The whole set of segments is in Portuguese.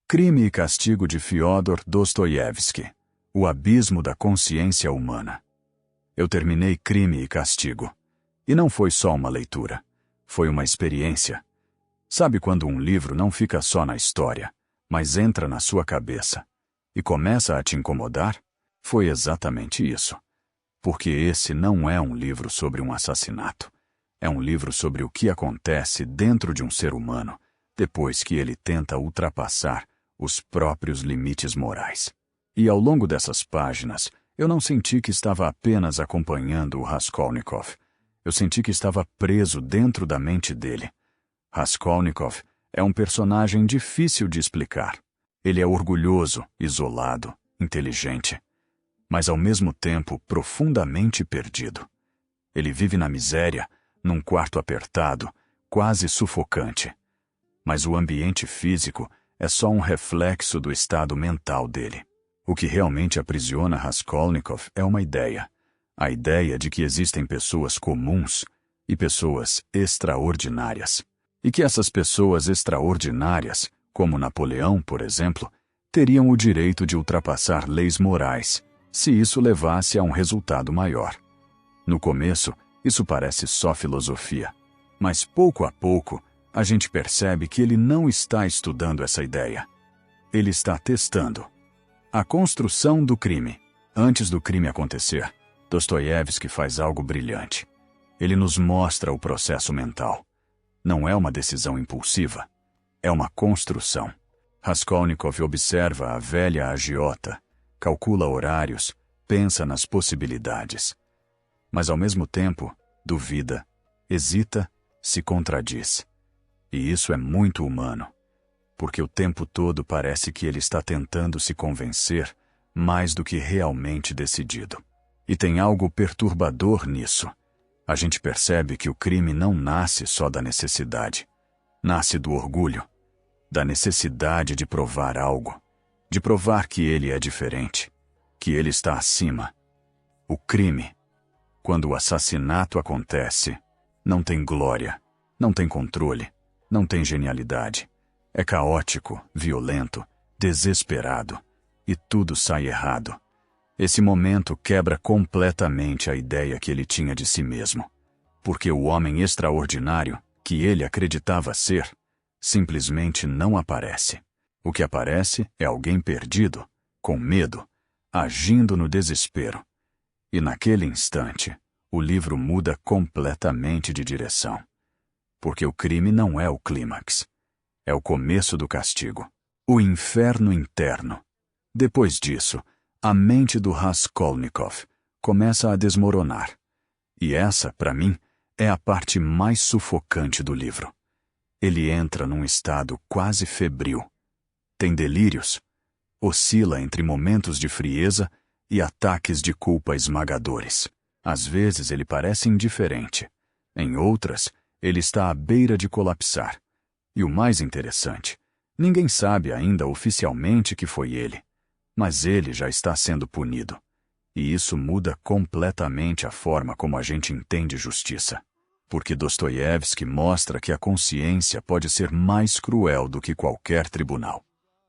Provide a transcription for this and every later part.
Crime e Castigo de Fyodor Dostoiévski. O abismo da consciência humana. Eu terminei Crime e Castigo. E não foi só uma leitura. Foi uma experiência. Sabe quando um livro não fica só na história, mas entra na sua cabeça e começa a te incomodar? Foi exatamente isso. Porque esse não é um livro sobre um assassinato. É um livro sobre o que acontece dentro de um ser humano depois que ele tenta ultrapassar os próprios limites morais. E ao longo dessas páginas, eu não senti que estava apenas acompanhando o Raskolnikov. Eu senti que estava preso dentro da mente dele. Raskolnikov é um personagem difícil de explicar. Ele é orgulhoso, isolado, inteligente, mas ao mesmo tempo profundamente perdido. Ele vive na miséria, num quarto apertado, quase sufocante. Mas o ambiente físico é só um reflexo do estado mental dele. O que realmente aprisiona Raskolnikov é uma ideia. A ideia de que existem pessoas comuns e pessoas extraordinárias. E que essas pessoas extraordinárias, como Napoleão, por exemplo, teriam o direito de ultrapassar leis morais, se isso levasse a um resultado maior. No começo, isso parece só filosofia. Mas pouco a pouco, a gente percebe que ele não está estudando essa ideia. Ele está testando. A construção do crime. Antes do crime acontecer, Dostoiévski faz algo brilhante. Ele nos mostra o processo mental. Não é uma decisão impulsiva. É uma construção. Raskolnikov observa a velha agiota, calcula horários, pensa nas possibilidades. Mas ao mesmo tempo, duvida, hesita, se contradiz. E isso é muito humano, porque o tempo todo parece que ele está tentando se convencer mais do que realmente decidido. E tem algo perturbador nisso. A gente percebe que o crime não nasce só da necessidade. Nasce do orgulho, da necessidade de provar algo, de provar que ele é diferente, que ele está acima. O crime, quando o assassinato acontece, não tem glória, não tem controle, não tem genialidade. É caótico, violento, desesperado, e tudo sai errado. Esse momento quebra completamente a ideia que ele tinha de si mesmo, porque o homem extraordinário, que ele acreditava ser, simplesmente não aparece. O que aparece é alguém perdido, com medo, agindo no desespero. E naquele instante, o livro muda completamente de direção. Porque o crime não é o clímax. É o começo do castigo. O inferno interno. Depois disso, a mente do Raskolnikov começa a desmoronar. E essa, para mim, é a parte mais sufocante do livro. Ele entra num estado quase febril. Tem delírios. Oscila entre momentos de frieza e ataques de culpa esmagadores. Às vezes ele parece indiferente. Em outras, ele está à beira de colapsar. E o mais interessante, ninguém sabe ainda oficialmente que foi ele. Mas ele já está sendo punido. E isso muda completamente a forma como a gente entende justiça. Porque Dostoiévski mostra que a consciência pode ser mais cruel do que qualquer tribunal.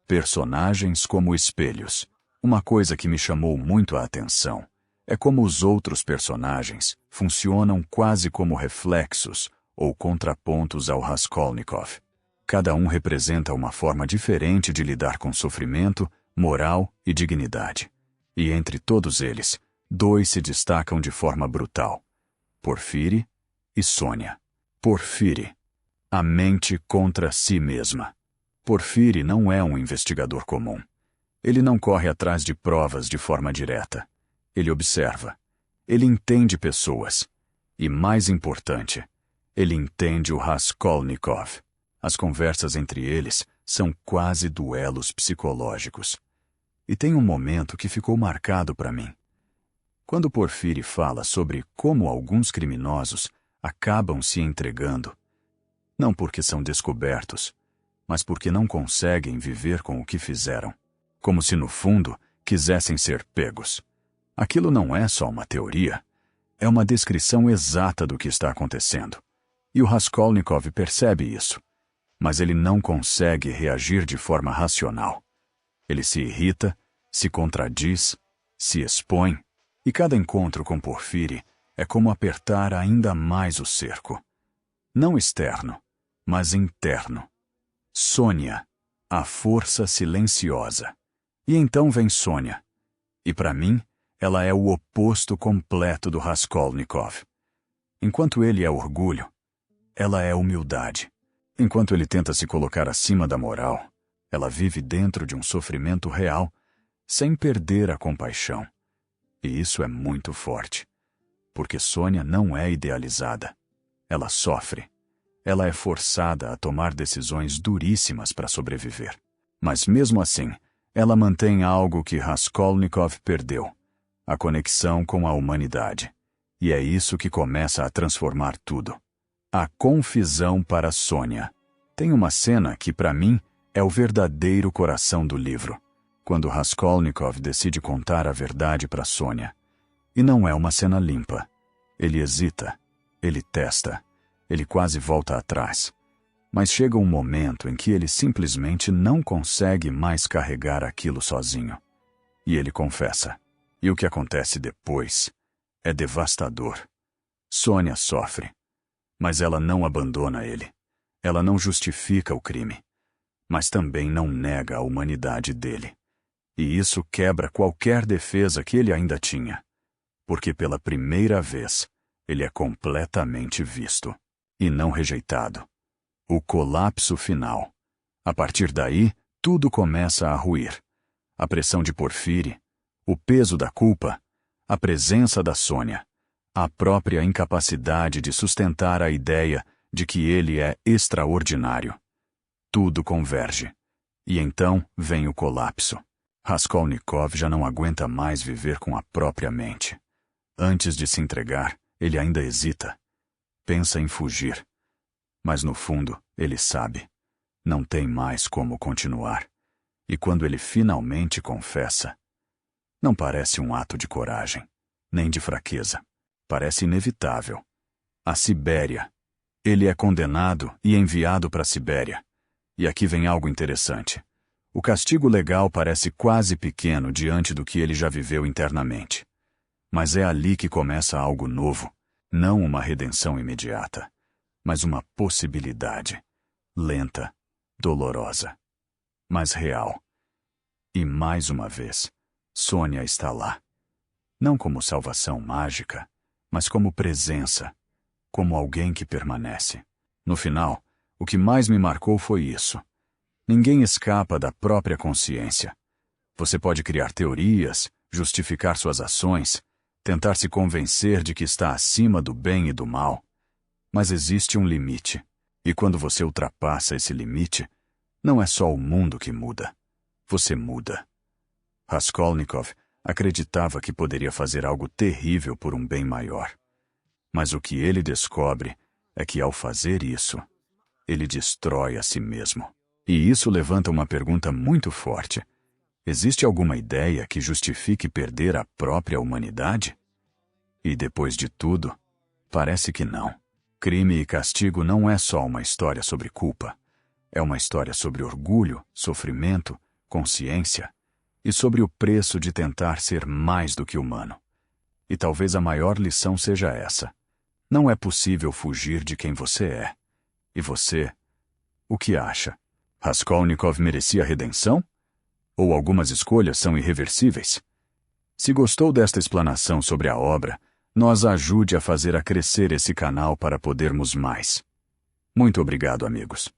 Personagens como espelhos. Uma coisa que me chamou muito a atenção é como os outros personagens funcionam quase como reflexos ou contrapontos ao Raskolnikov. Cada um representa uma forma diferente de lidar com sofrimento, moral e dignidade. E entre todos eles, dois se destacam de forma brutal: Porfiri e Sônia. Porfiri, a mente contra si mesma. Porfiri não é um investigador comum. Ele não corre atrás de provas de forma direta. Ele observa. Ele entende pessoas. E, mais importante, ele entende o Raskolnikov. As conversas entre eles são quase duelos psicológicos. E tem um momento que ficou marcado para mim. Quando Porfiri fala sobre como alguns criminosos acabam se entregando, não porque são descobertos, mas porque não conseguem viver com o que fizeram, como se no fundo quisessem ser pegos. Aquilo não é só uma teoria, é uma descrição exata do que está acontecendo. E o Raskolnikov percebe isso. Mas ele não consegue reagir de forma racional. Ele se irrita, se contradiz, se expõe, e cada encontro com Porfiri é como apertar ainda mais o cerco. Não externo, mas interno. Sônia, a força silenciosa. E então vem Sônia. E para mim, ela é o oposto completo do Raskolnikov. Enquanto ele é orgulho, ela é humildade. Enquanto ele tenta se colocar acima da moral, ela vive dentro de um sofrimento real, sem perder a compaixão. E isso é muito forte, porque Sônia não é idealizada. Ela sofre. Ela é forçada a tomar decisões duríssimas para sobreviver. Mas mesmo assim, ela mantém algo que Raskolnikov perdeu: a conexão com a humanidade. E é isso que começa a transformar tudo. A confissão para Sônia. Tem uma cena que, para mim, é o verdadeiro coração do livro, quando Raskolnikov decide contar a verdade para Sônia. E não é uma cena limpa. Ele hesita, ele testa, ele quase volta atrás. Mas chega um momento em que ele simplesmente não consegue mais carregar aquilo sozinho. E ele confessa. E o que acontece depois é devastador. Sônia sofre, mas ela não abandona ele. Ela não justifica o crime, mas também não nega a humanidade dele. E isso quebra qualquer defesa que ele ainda tinha, porque pela primeira vez ele é completamente visto e não rejeitado. O colapso final. A partir daí, tudo começa a ruir. A pressão de Porfiri, o peso da culpa, a presença da Sônia, a própria incapacidade de sustentar a ideia de que ele é extraordinário. Tudo converge. E então vem o colapso. Raskolnikov já não aguenta mais viver com a própria mente. Antes de se entregar, ele ainda hesita. Pensa em fugir. Mas no fundo, ele sabe. Não tem mais como continuar. E quando ele finalmente confessa, não parece um ato de coragem, nem de fraqueza. Parece inevitável. A Sibéria. Ele é condenado e enviado para a Sibéria. E aqui vem algo interessante. O castigo legal parece quase pequeno diante do que ele já viveu internamente. Mas é ali que começa algo novo. Não uma redenção imediata, mas uma possibilidade. Lenta, dolorosa, mas real. E mais uma vez, Sônia está lá. Não como salvação mágica, mas como presença, como alguém que permanece. No final, o que mais me marcou foi isso. Ninguém escapa da própria consciência. Você pode criar teorias, justificar suas ações, tentar se convencer de que está acima do bem e do mal. Mas existe um limite. E quando você ultrapassa esse limite, não é só o mundo que muda. Você muda. Raskolnikov acreditava que poderia fazer algo terrível por um bem maior. Mas o que ele descobre é que, ao fazer isso, ele destrói a si mesmo. E isso levanta uma pergunta muito forte. Existe alguma ideia que justifique perder a própria humanidade? E depois de tudo, parece que não. Crime e Castigo não é só uma história sobre culpa. É uma história sobre orgulho, sofrimento, consciência e sobre o preço de tentar ser mais do que humano. E talvez a maior lição seja essa. Não é possível fugir de quem você é. E você, o que acha? Raskolnikov merecia redenção? Ou algumas escolhas são irreversíveis? Se gostou desta explanação sobre a obra, nos ajude a fazer crescer esse canal para podermos mais. Muito obrigado, amigos.